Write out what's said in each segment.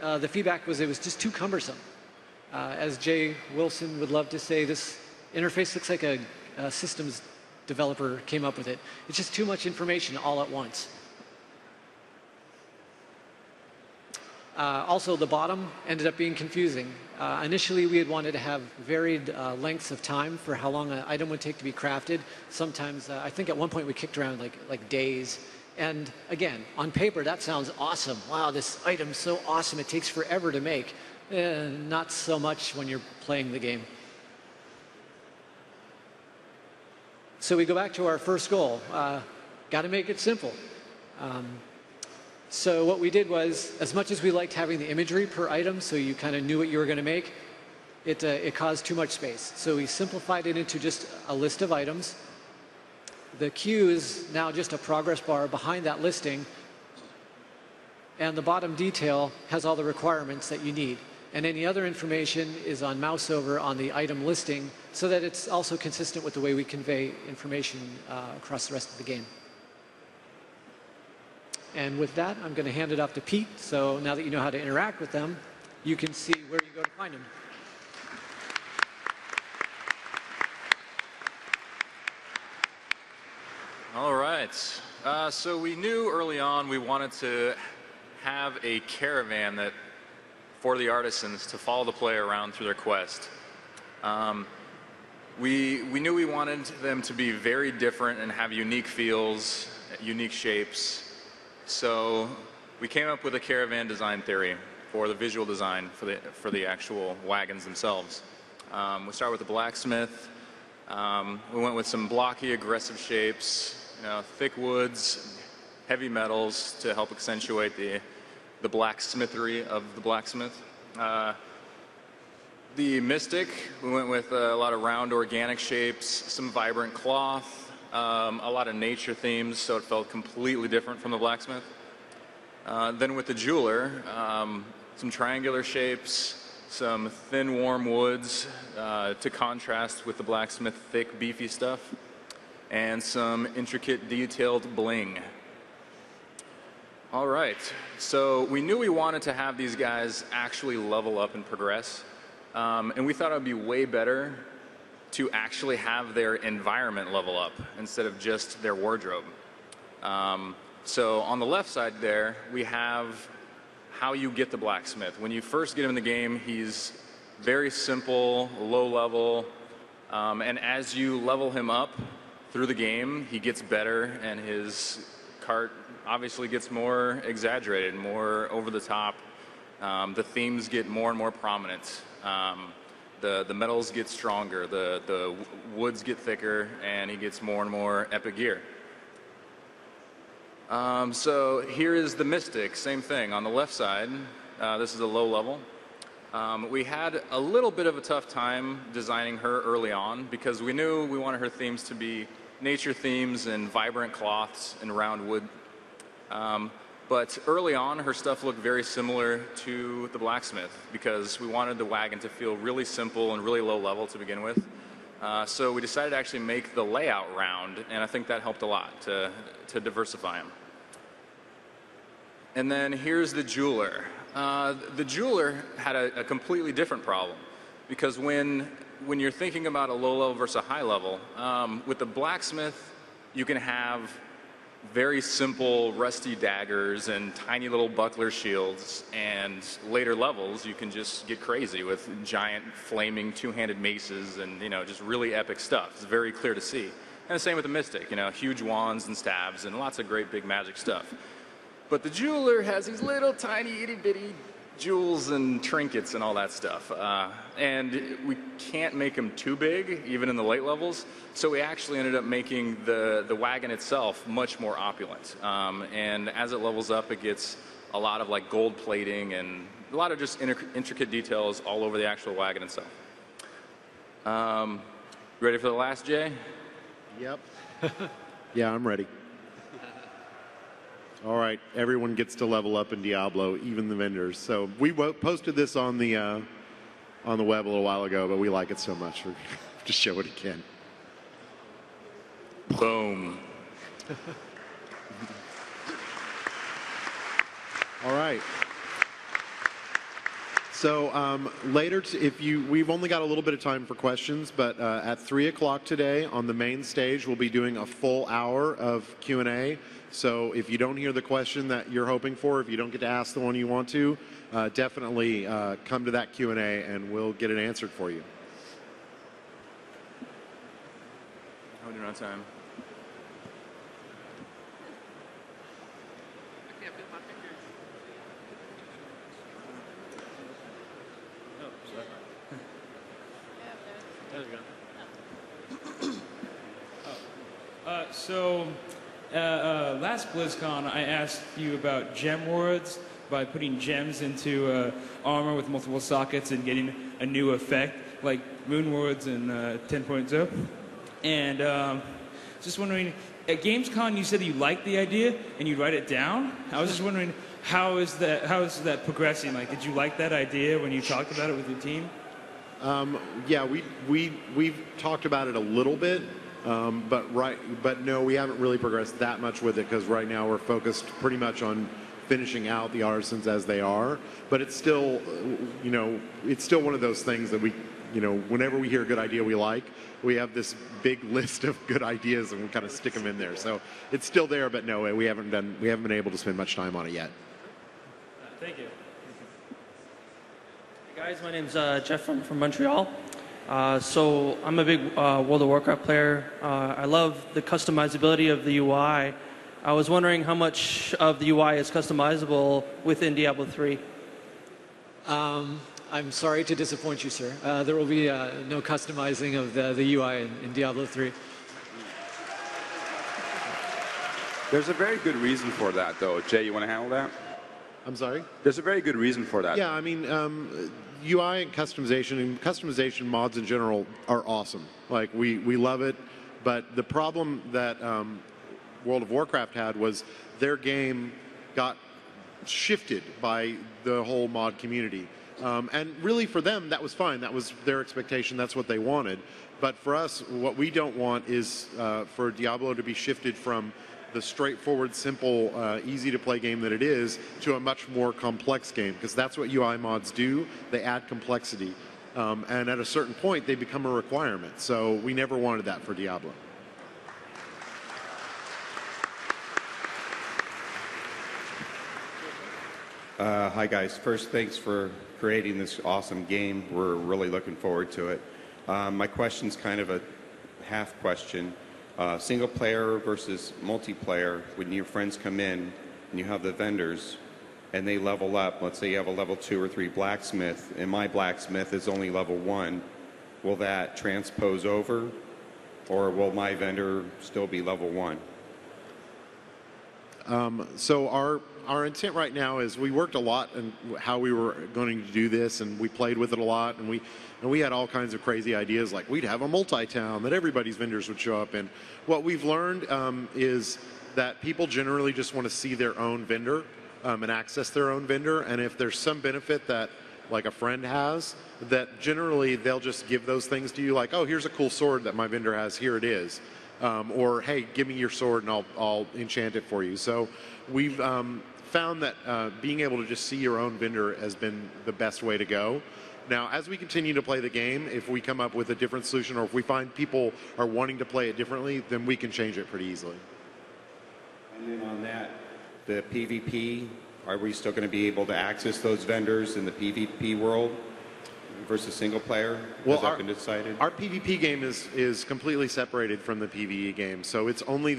the feedback was it was just too cumbersome. As Jay Wilson would love to say, this interface looks like a systems developer came up with it. It's just too much information all at once. Also, the bottom ended up being confusing. Initially, we had wanted to have varied lengths of time for how long an item would take to be crafted. Sometimes, I think at one point we kicked around like days. And again, on paper, that sounds awesome. Wow, this item's so awesome. It takes forever to make. Not so much when you're playing the game. So we go back to our first goal. Got to make it simple. So what we did was, as much as we liked having the imagery per item so you kind of knew what you were going to make, it caused too much space. So we simplified it into just a list of items. The queue is now just a progress bar behind that listing, and the bottom detail has all the requirements that you need. And any other information is on mouse over on the item listing so that it's also consistent with the way we convey information across the rest of the game. And with that, I'm going to hand it off to Pete. So now that you know how to interact with them, you can see where you go to find them. All right. So we knew early on we wanted to have a caravan that for the artisans to follow the player around through their quest. We knew we wanted them to be very different and have unique feels, unique shapes. So we came up with a caravan design theory for the visual design for the actual wagons themselves. We started with the blacksmith. We went with some blocky, aggressive shapes, thick woods, heavy metals to help accentuate the blacksmithery of the blacksmith. The mystic, we went with a lot of round organic shapes, some vibrant cloth, a lot of nature themes, so it felt completely different from the blacksmith. Then with the jeweler, some triangular shapes, some thin, warm woods to contrast with the blacksmith thick, beefy stuff, and some intricate, detailed bling. All right, so we knew we wanted to have these guys actually level up and progress, and we thought it would be way better to actually have their environment level up instead of just their wardrobe. So on the left side there, we have how you get the blacksmith. When you first get him in the game, he's very simple, low level, and as you level him up through the game, he gets better, and his cart obviously gets more exaggerated, more over the top. The themes get more and more prominent. The metals get stronger, the woods get thicker, and he gets more and more epic gear. So here is the Mystic, same thing. On the left side, this is a low level. We had a little bit of a tough time designing her early on because we knew we wanted her themes to be nature themes and vibrant cloths and round wood. But early on, her stuff looked very similar to the blacksmith because we wanted the wagon to feel really simple and really low level to begin with. So we decided to actually make the layout round, and I think that helped a lot to diversify them. And then here's the jeweler. The jeweler had a completely different problem because when you're thinking about a low level versus a high level, with the blacksmith, you can have very simple rusty daggers and tiny little buckler shields, and later levels you can just get crazy with giant flaming two-handed maces and just really epic stuff. It's very clear to see. And the same with the Mystic, huge wands and stabs and lots of great big magic stuff. But the jeweler has these little tiny itty-bitty jewels and trinkets and all that stuff. And we can't make them too big, even in the late levels. So we actually ended up making the wagon itself much more opulent. And as it levels up, it gets a lot of like gold plating and a lot of just intricate details all over the actual wagon itself. Ready for the last, Jay? Yep. Yeah, I'm ready. All right, everyone gets to level up in Diablo, even the vendors. So we posted this on the web a little while ago, but we like it so much, we're just show it again. Boom. All right. So later, we've only got a little bit of time for questions, but at 3 o'clock today on the main stage, we'll be doing a full hour of Q&A. So if you don't hear the question that you're hoping for, if you don't get to ask the one you want to, definitely come to that Q&A and we'll get it answered for you. How are we doing on time? Last BlizzCon, I asked you about gem wards by putting gems into armor with multiple sockets and getting a new effect, like moon wards in 10.0. And just wondering, at Gamescom, you said you liked the idea and you'd write it down. I was just wondering, how is that progressing? Like, did you like that idea when you talked about it with your team? Yeah, we've talked about it a little bit. But no, we haven't really progressed that much with it because right now we're focused pretty much on finishing out the artisans as they are. But it's still, it's still one of those things that we, whenever we hear a good idea we like, we have this big list of good ideas and we kind of stick them in there. So it's still there, but no, we haven't been able to spend much time on it yet. Thank you. Hey guys, my name's Jeff from Montreal. So I'm a big World of Warcraft player. I love the customizability of the UI. I was wondering how much of the UI is customizable within Diablo 3. I'm sorry to disappoint you, sir. There will be no customizing of the UI in Diablo 3. There's a very good reason for that, though. Jay, you want to handle that? I'm sorry? There's a very good reason for that. Yeah, I mean, UI and customization mods in general are awesome. Like, we love it, but the problem that World of Warcraft had was their game got shifted by the whole mod community. And really for them, that was fine. That was their expectation. That's what they wanted. But for us, what we don't want is for Diablo to be shifted from the straightforward, simple, easy-to-play game that it is to a much more complex game, because that's what UI mods do. They add complexity. And at a certain point, they become a requirement. So we never wanted that for Diablo. Hi guys. First, thanks for creating this awesome game. We're really looking forward to it. My question's kind of a half question. Single player versus multiplayer. When your friends come in and you have the vendors and they level up, let's say you have a level 2 or 3 blacksmith and my blacksmith is only level 1, will that transpose over or will my vendor still be level 1? So our intent right now is we worked a lot on how we were going to do this, and we played with it a lot, and we had all kinds of crazy ideas, like we'd have a multi-town that everybody's vendors would show up in. What we've learned is that people generally just want to see their own vendor and access their own vendor, and if there's some benefit that like a friend has, that generally they'll just give those things to you, like, oh, here's a cool sword that my vendor has, here it is. Or, hey, give me your sword and I'll enchant it for you. So we've found that being able to just see your own vendor has been the best way to go. Now, as we continue to play the game, if we come up with a different solution or if we find people are wanting to play it differently, then we can change it pretty easily. And then on that, the PvP, are we still going to be able to access those vendors in the PvP world versus single player? Has that been decided? Our PvP game is completely separated from the PvE game. So it's only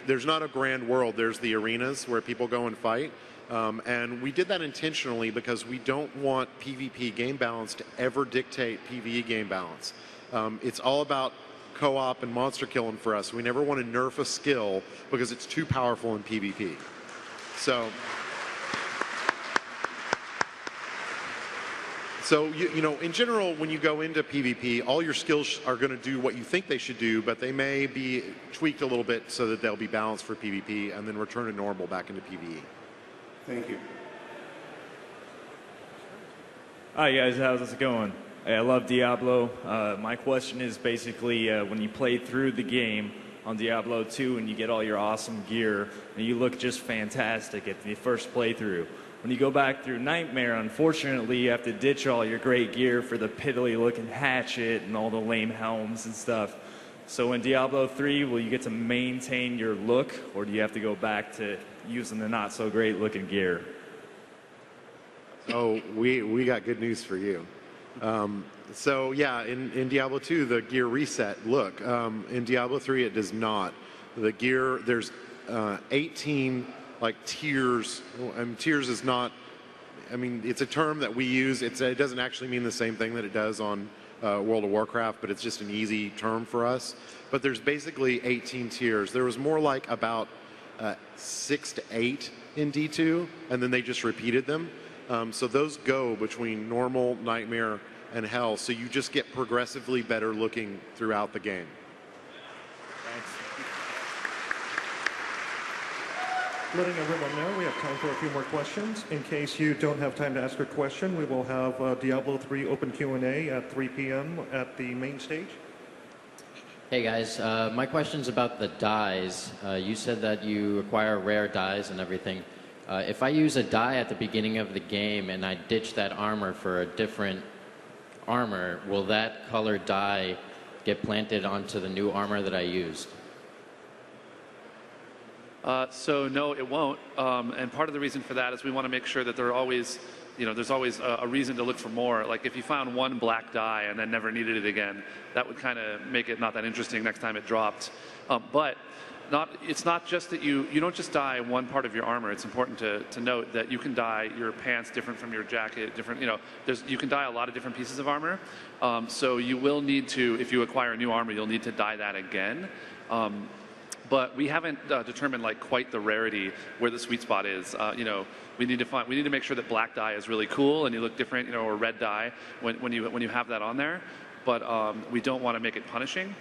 there's not a grand world. There's the arenas where people go and fight. And we did that intentionally because we don't want PvP game balance to ever dictate PvE game balance. It's all about co-op and monster killing for us. We never want to nerf a skill because it's too powerful in PvP. So in general, when you go into PvP, all your skills are going to do what you think they should do, but they may be tweaked a little bit so that they'll be balanced for PvP and then return to normal back into PvE. Thank you. Hi guys, how's it going? I love Diablo. My question is basically when you play through the game on Diablo 2 and you get all your awesome gear and you look just fantastic at the first playthrough, when you go back through Nightmare, unfortunately, you have to ditch all your great gear for the piddly-looking hatchet and all the lame helms and stuff. So in Diablo 3, will you get to maintain your look, or do you have to go back to using the not-so-great-looking gear? Oh, we got good news for you. So yeah, in Diablo 2, the gear reset. Look, in Diablo 3, it does not. The gear, there's 18 like tiers. Tiers is not. I mean, it's a term that we use. It doesn't actually mean the same thing that it does on World of Warcraft, but it's just an easy term for us. But there's basically 18 tiers. There was more like about 6 to 8 in D2, and then they just repeated them. So those go between normal, nightmare, and hell. So you just get progressively better looking throughout the game. Thanks. Letting everyone know, we have time for a few more questions. In case you don't have time to ask a question, we will have Diablo 3 open Q&A at 3 p.m. at the main stage. Hey guys, my question's about the dyes. You said that you acquire rare dyes and everything. If I use a dye at the beginning of the game and I ditch that armor for a different armor, will that colored dye get planted onto the new armor that I used? So no, it won't. And part of the reason for that is we want to make sure that there are always, there's always a reason to look for more. Like if you found one black dye and then never needed it again, that would kind of make it not that interesting next time it dropped. But it's not just that you don't just dye one part of your armor. It's important to note that you can dye your pants different from your jacket, different, you can dye a lot of different pieces of armor. So you will need to, if you acquire a new armor, you'll need to dye that again. But we haven't determined like quite the rarity where the sweet spot is. We need to make sure that black dye is really cool and you look different, or red dye when you have that on there. But we don't want to make it punishing.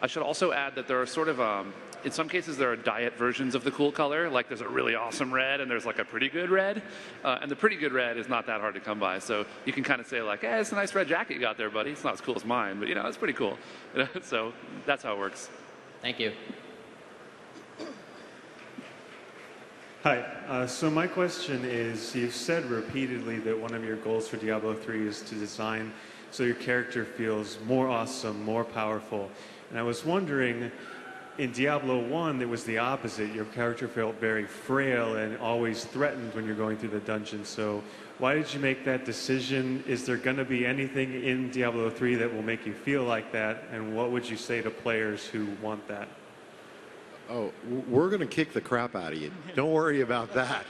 I should also add that there are sort of in some cases there are diet versions of the cool color. Like there's a really awesome red and there's like a pretty good red, and the pretty good red is not that hard to come by. So you can kind of say like, hey, it's a nice red jacket you got there, buddy. It's not as cool as mine, but it's pretty cool. So that's how it works. Thank you. Hi, so my question is, you've said repeatedly that one of your goals for Diablo 3 is to design so your character feels more awesome, more powerful. And I was wondering, in Diablo 1, it was the opposite. Your character felt very frail and always threatened when you're going through the dungeon. So why did you make that decision? Is there going to be anything in Diablo 3 that will make you feel like that? And what would you say to players who want that? Oh, we're going to kick the crap out of you. Don't worry about that.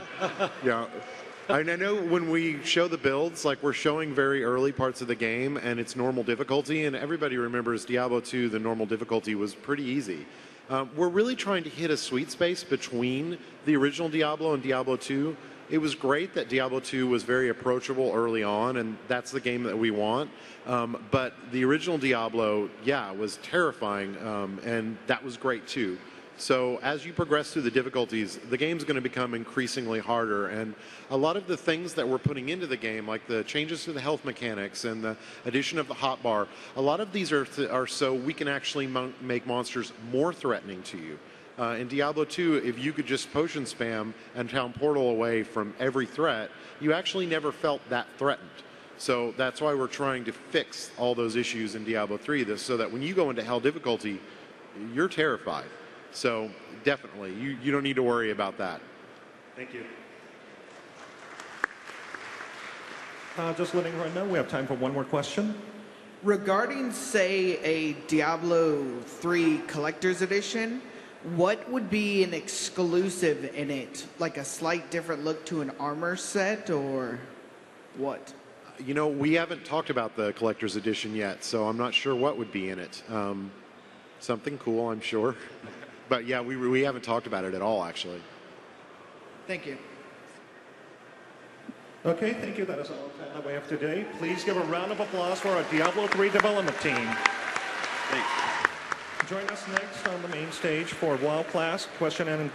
I know when we show the builds, like we're showing very early parts of the game and it's normal difficulty, and everybody remembers Diablo 2, the normal difficulty was pretty easy. We're really trying to hit a sweet space between the original Diablo and Diablo 2. It was great that Diablo 2 was very approachable early on, and that's the game that we want. But the original Diablo, was terrifying, and that was great too. So as you progress through the difficulties, the game's going to become increasingly harder, and a lot of the things that we're putting into the game, like the changes to the health mechanics and the addition of the hotbar, a lot of these are so we can actually make monsters more threatening to you. In Diablo 2, if you could just potion spam and town portal away from every threat, you actually never felt that threatened. So that's why we're trying to fix all those issues in Diablo 3, so that when you go into hell difficulty, you're terrified. So definitely, you don't need to worry about that. Thank you. Just letting everyone know, we have time for one more question. Regarding, say, a Diablo 3 Collector's Edition, what would be an exclusive in it? Like a slight different look to an armor set, or what? We haven't talked about the Collector's Edition yet, so I'm not sure what would be in it. Something cool, I'm sure. But yeah, we haven't talked about it at all, actually. Thank you. Okay, thank you. That is all the time that we have today. Please give a round of applause for our Diablo 3 development team. Thanks. Join us next on the main stage for WoW Class question